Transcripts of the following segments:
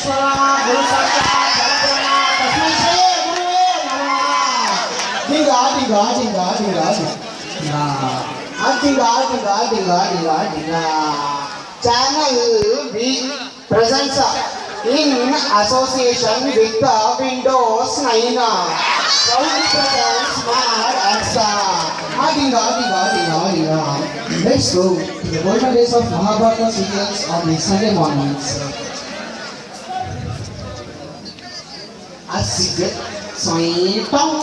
ಪರಮೇಶ್ವರ ಗುರು ಸಾಕ್ಷಾತ್ ಪರಬ್ರಹ್ಮ ತಸ್ಮೈ ಶ್ರೀ ಗುರುವೇ ನಮಃ. ಡಿಂಗ ಡಿಂಗ ಡಿಂಗ ಡಿಂಗ ಡಿಂಗ. Channel B presents in association with Windows 9. Proudly presents Smart Alexa. Dinga. Let's go to the golden days of Mahabharata serials on the Sunday mornings. Asig, soitong,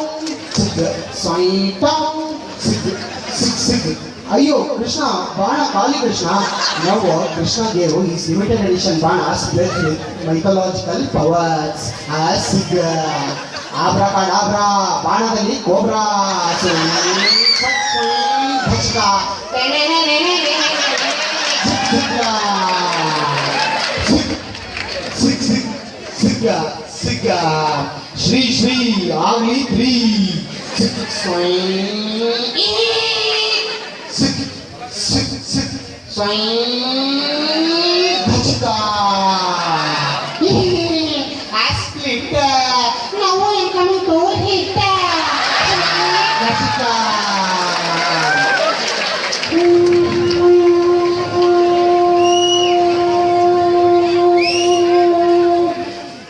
sig. ಅಯ್ಯೋ ಕೃಷ್ಣ ಬಾಣ ಕಾಲಿ ಕೃಷ್ಣ. ನಾವು Krishna Dev is limited edition ಬಾಣ spread with mythological powers. ಸಿಗ್ abracadabra ಬಾಣದಲ್ಲಿ cobra. ಸಿಗ್ ಶ್ರೀ ಶ್ರೀ ಆಗ್ಲಿ three.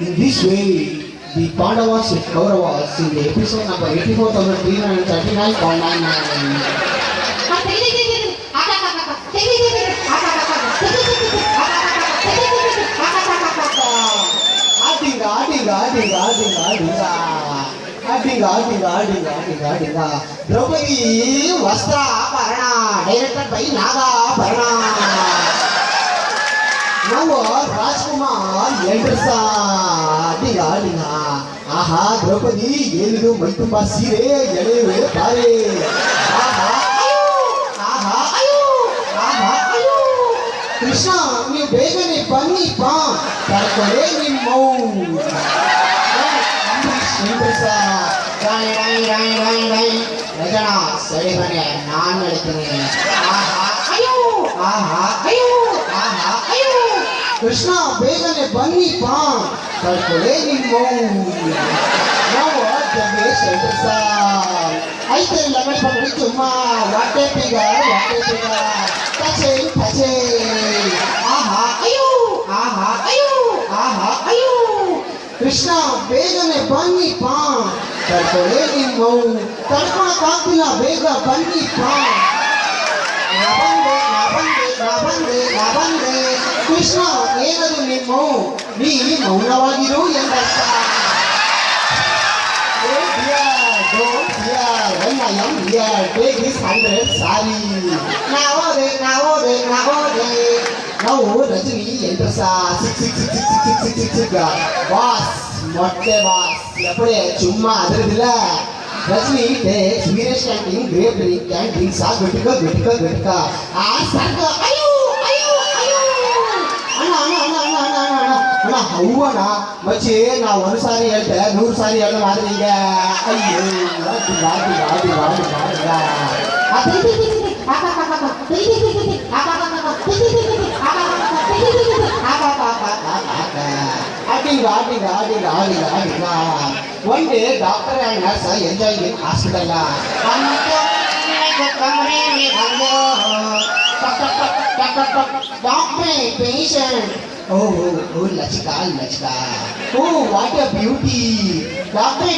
In this way, the Pandavas with Kauravas in the episode number 84,339.99. Draupadi ವಸ್ತ್ರ ಆಭರಣ ಡೈರೆಕ್ಟೆಡ್ ಬೈ ನಾಗಾಭರಣ. ನಾವು ರಾಜ್ಕುಮಾರ್ ಎಂಟ್ರಸ. ಡಿಂಗ. ಆಹಾ ದ್ರೌಪದಿ ಏನಿದು ಮೈ ತುಂಬಾ ಸೀರೆ ಎಳೆಯುವೆ ಬಾರೆ. ಕೃಷ್ಣ ನೀವು ಬೇಗನೆ ಬನ್ನಿ ಬಾ ಕರ್ಕೊಳ್ಳೆ ನಿಮ್ಮ ರಜನ ಸರಿ ಬನ್ನಿ ನಾನು ಹೇಳ್ತೀನಿ. ಕೃಷ್ಣ ಬೇಗನೆ ಬನ್ನಿ ಬಾ ಕರ್ಕೊಳ್ಳೆ ನಿಮ್ಮ ನಾವು ಜಗ್ಗೇಶ್ ಐತೆ ಲಗೇಜ್ ಪಕ್ಕಡಿ ತುಂಬ ಹೊಟ್ಟೆ ಪೀಗ ಟಚೆ. ಕೃಷ್ಣ ಬೇಗನೆ ಬನ್ನಿ ಪಾ ಕರ್ಕೊಳ್ಳೆ ನಿಮ್ಮ ತಡ್ಕೊಳಕ್ಕಾಗ್ತಿಲ್ಲ ಬೇಗ ಬನ್ನಿ ಪಾ. ಬಂದೆ ಕೃಷ್ಣ ಏನದು ನಿಮ್ಮ ನೀ ಮೌನವಾಗಿರು ಎಂದರ್ಥ. Take this 100 sari. Navode. ನಾವು ರಜನಿ ಎಂಟ್ರಸ. ಬಾಸ್ ಮೊಟ್ಟೆ ಬಾಸ್ ಎಪ್ಪಡೆ ಚುಮ್ಮಾ ಅದರದಿಲ್ಲ. Rajini takes Veeresh canteen grape drink can drink ಸಾ ಗಟ್ಟಿಕ ಆ ಸರ್ಕ. ಅಯ್ಯೋ ಅಣ್ಣ ಹೂವಣ್ಣ ಮಚ್ಚಿ ನಾವು 1 ಸಾರಿ ಹೇಳ್ತೆ 100 ಸಾರಿ ಹೇಳ ಮಾಡಿದ್ರೆ ಈಗ. ಅಯ್ಯೋ One day, doctor and nurse are enjoying in hospital. Doctor, patient. Oh, Lachika. Oh, what a beauty. Doctor,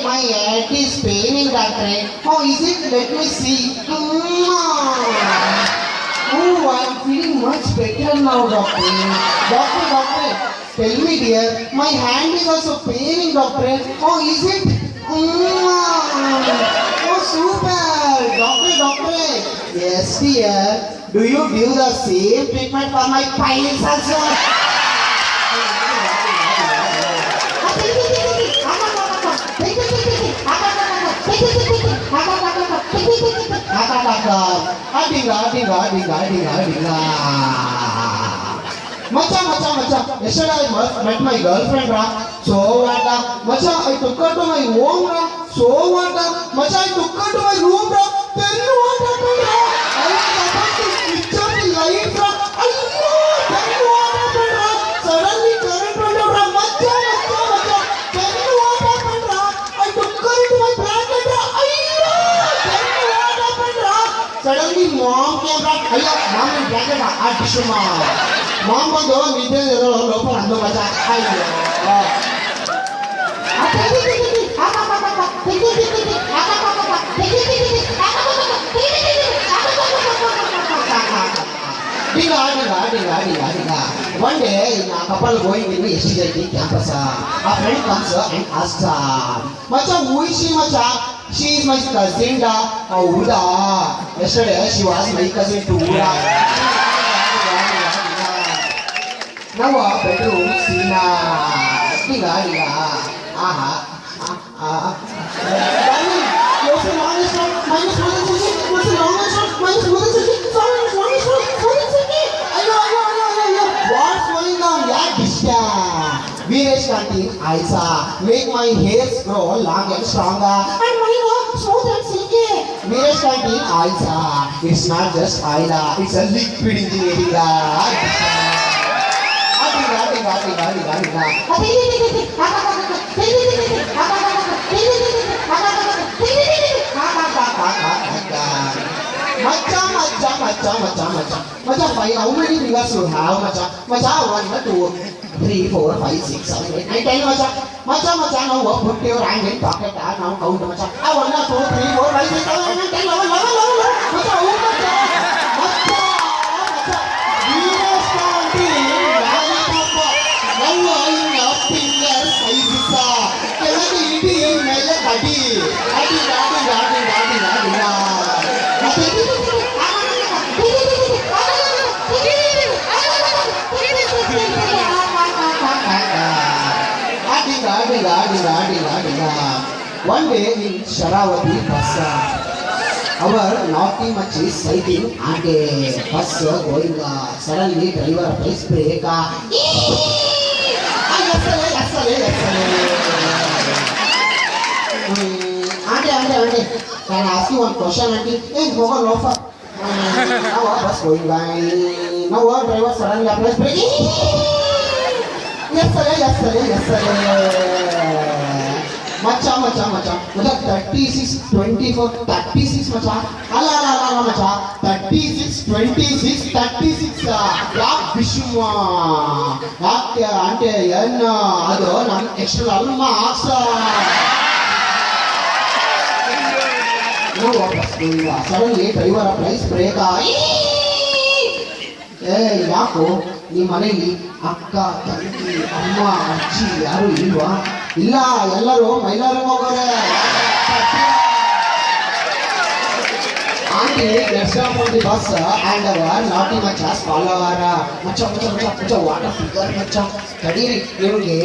my head is paining, doctor. How is it? Let me see. Oh, I'm feeling much better now, doctor. Doctor, tell me dear, my hand is also paining, doctor. How is it? Oh, super. Doctor. Yes, dear. Do you give the same treatment for my piles also? Macha. Yesterday I met my girlfriend, so what? Macha, I took her to my home, so what? Macha, I took her to my room, then what happened? I was about to switch on the light, then what happened? Suddenly current went out. ಅಯ್ಯೋ ಮಾಮೂಲಿ ಬ್ಯಾಕೆಟ್ ಆ tissue ma'am ಬಂದು ನಿದ್ದೆ ಲೋಪಲ್ ಅಂದು ಮಜಾ ಅಯ್ಯೋ One day in a couple going in the STJT campus, a friend comes and asks, Macha, who is she, Macha? She is my cousin, Uda. Yesterday she was my cousin to Uda. Now a bedroom scene. Veeresh Kanti, Aisa, make my hairs grow long and stronger and my smooth and silky. Veeresh Kanti, Aisa, it's not just Aida, it's a liquid engineering. Macha, how many fingers you have, Macha? Macha, 1, 2, 3, 4, 5, 6, 7, 8, 9, 10, Macha, now put your hand in pocket, now count, Macha. 1, 2, 3, 4, 5, 6, 7, 8, 9, 10, 11, Macha, Veeresh Kanti, now in your fingers sizes, One day in Sharavati bus, our naughty much is sighting and a bus going. Suddenly driver press brake. Auntie, can I ask you one question, auntie? Hey, go on, loafer. Now our bus going by. Now our driver suddenly press brake. Yes, sir. Macha. Macha 36, 24, 36 macha. Ala macha. 36, 26, 36. Yak Vishwa. Yak ante yenna. Ado nam extra marks. No bus going. Suddenly driver applies brake. Hey, ಯಾಕೋ ನಿಮ್ಮ ಮನೆಯಲ್ಲಿ ಅಕ್ಕ ತಂಗಿ ಅಮ್ಮ ಅಜ್ಜಿ ಯಾರು ಇಲ್ವಾ? ಇಲ್ಲ, ಎಲ್ಲರೂ Mylara ಹೋಗೋರೆ. Auntie gets down from the bus and our naughty machas follow her. Macha, what a figure, macha. ತಡೀರಿ, ನಿಮಗೆ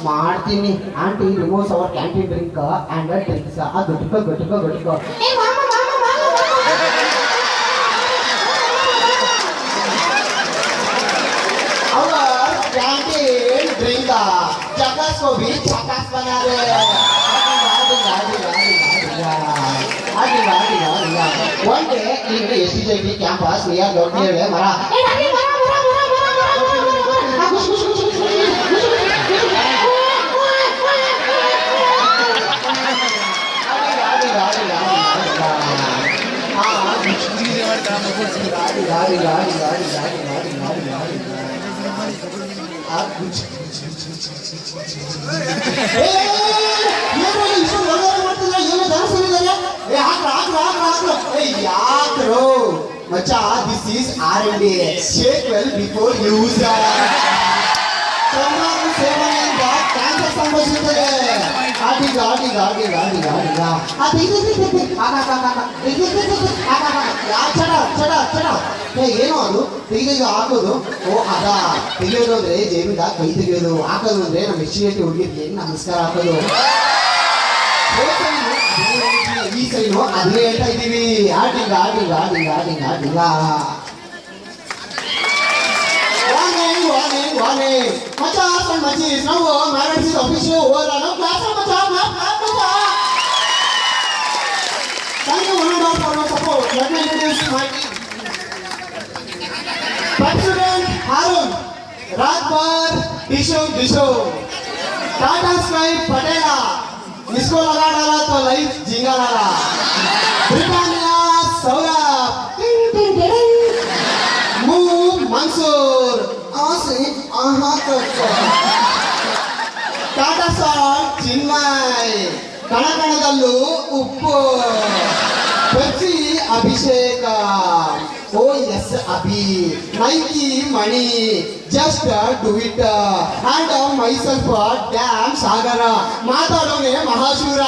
ಮಾಡ್ತೀನಿ. Auntie removes our canteen drink and drinks. ಗುಟ್ಕೋ. कैंटीन ड्रिंक चकस को भी चकस बना दे One day in the STJT campus we are looking at Mara. Macha, this is R&D. Shake well before use. Cancer ಸಂಭವಿಸುತ್ತದೆ. ಏನು ಅದು ತೆಗೆದು ಹಾಕೋದು? ಓ ಅದ ತೆಗೆಯೋದು ಅಂದ್ರೆ ಜೇಬಿಂದ ಕೈ ತೆಗೆಯೋದು, ಹಾಕೋದು ಅಂದ್ರೆ ನಮ್ಮ ಎಸ್ಟಿಎಟಿ ಹುಡುಗಿಗೆ ನಮಸ್ಕಾರ ಹಾಕೋದು. ಈ ಸೈನು ಅದನ್ನೇ ಹೇಳ್ತಾ ಇದ್ದೀವಿ. ಆಟಿಂಗ warning. Machas and machis, now marriage is official over. Now class macha. Thank you one and all for your support. Let me introduce my team. President Harun, Rajbar, Disho, Tata Sky Patela, इसको लगा डाला तो life जिंगा डाला. Britannia Saurabh, Tata salt Chinmay, ಕಣಕಣದಲ್ಲೂ ಉಪ್ಪು, Pepsi Abhishek, O S Abhi, Nike Mani, just do it, and myself damn Sagar, ಮಾತಾಡೋನೆ ಮಹಾಶೂರ.